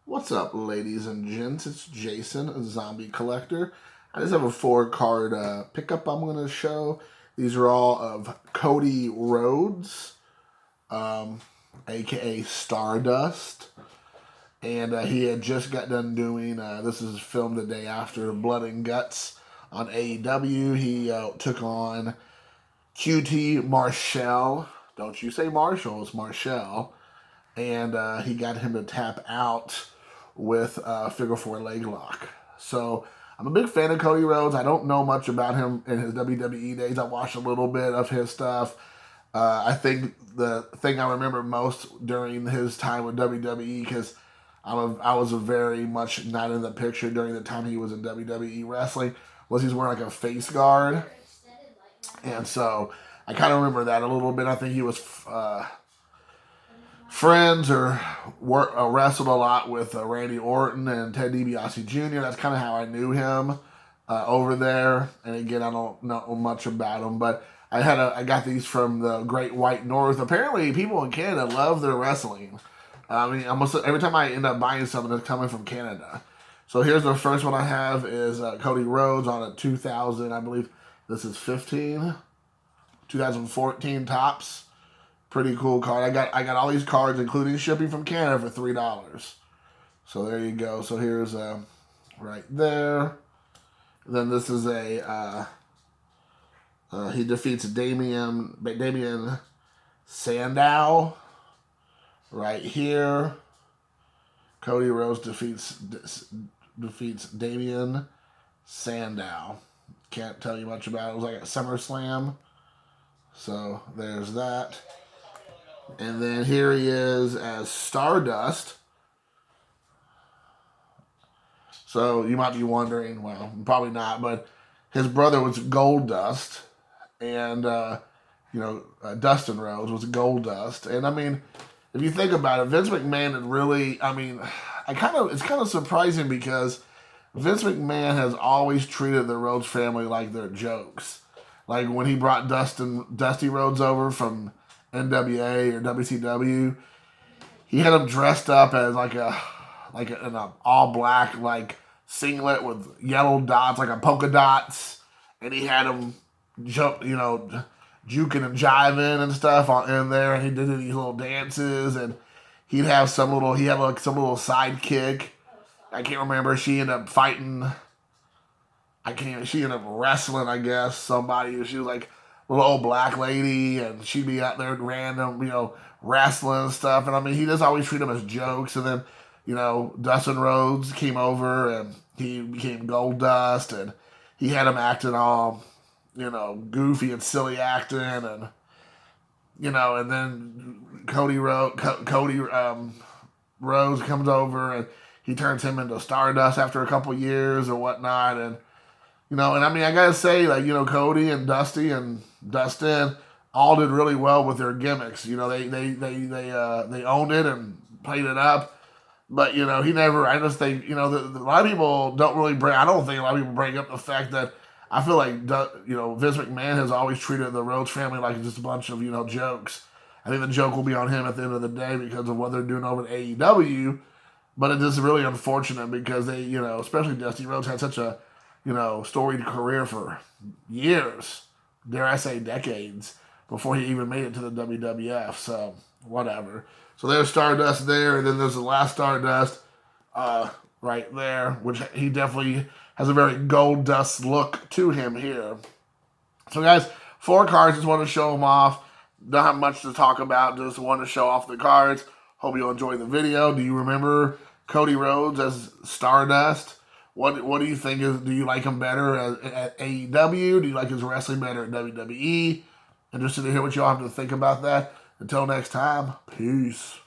What's up, ladies and gents? It's Jason, a zombie collector. I just have a 4-card pickup I'm going to show. These are all of Cody Rhodes, aka Stardust. And he had just got done doing, this is filmed the day after Blood and Guts on AEW. He took on QT Marshall. Don't you say Marshall, it's Marshall. And he got him to tap out with a figure 4 leg lock. So I'm a big fan of Cody Rhodes. I don't know much about him in his WWE days. I watched a little bit of his stuff. I think the thing I remember most during his time with WWE, because I was very much not in the picture during the time he was in WWE wrestling, was he's wearing like a face guard. And so I kind of remember that a little bit. I think he was friends or wrestled a lot with Randy Orton and Ted DiBiase Jr. That's kind of how I knew him over there. And again, I don't know much about him, but I got these from the Great White North. Apparently, people in Canada love their wrestling. I mean, almost every time I end up buying something, it's coming from Canada. So here's the first one I have is Cody Rhodes on a 2000, I believe this is 2014 tops. Pretty cool card. I got all these cards, including shipping from Canada, for $3. So there you go. So here's right there. Then this is a he defeats Damian Sandow right here. Cody Rhodes defeats Damian Sandow. Can't tell you much about it. It was like at SummerSlam. So there's that. And then here he is as Stardust. So you might be wondering, well, probably not, but his brother was Goldust, and Dustin Rhodes was Goldust. And I mean, if you think about it, Vince McMahon had really, I mean, it's kind of surprising because Vince McMahon has always treated the Rhodes family like they're jokes. Like when he brought Dusty Rhodes over from NWA or WCW, he had him dressed up as in an all black like singlet with yellow dots, like a polka dots, and he had him juking and jiving and stuff in there, and he did these little dances, and he had some little sidekick. I can't remember. She ended up fighting. She ended up wrestling, I guess, somebody. She was like a little old black lady, and she'd be out there random, wrestling and stuff. And I mean, he just always treat them as jokes. And then, Dustin Rhodes came over, and he became Goldust, and he had him acting all, goofy and silly acting, and and then Cody Rhodes comes over, and he turns him into Stardust after a couple years or whatnot, and. And I mean, I gotta say, Cody and Dusty and Dustin all did really well with their gimmicks. They owned it and played it up. But he never. I just think a lot of people don't really bring. I don't think a lot of people bring up the fact that I feel like Vince McMahon has always treated the Rhodes family like just a bunch of jokes. I think the joke will be on him at the end of the day because of what they're doing over at AEW. But it is really unfortunate because they, especially Dusty Rhodes had such a storied career for years, dare I say decades, before he even made it to the WWF. So, whatever. So there's Stardust there, and then there's the last Stardust right there, which he definitely has a very Goldust look to him here. So, guys, 4 cards. Just want to show them off. Don't have much to talk about. Just want to show off the cards. Hope you enjoyed the video. Do you remember Cody Rhodes as Stardust? What do you think? Do you like him better at AEW? Do you like his wrestling better at WWE? Interested to hear what y'all have to think about that. Until next time, peace.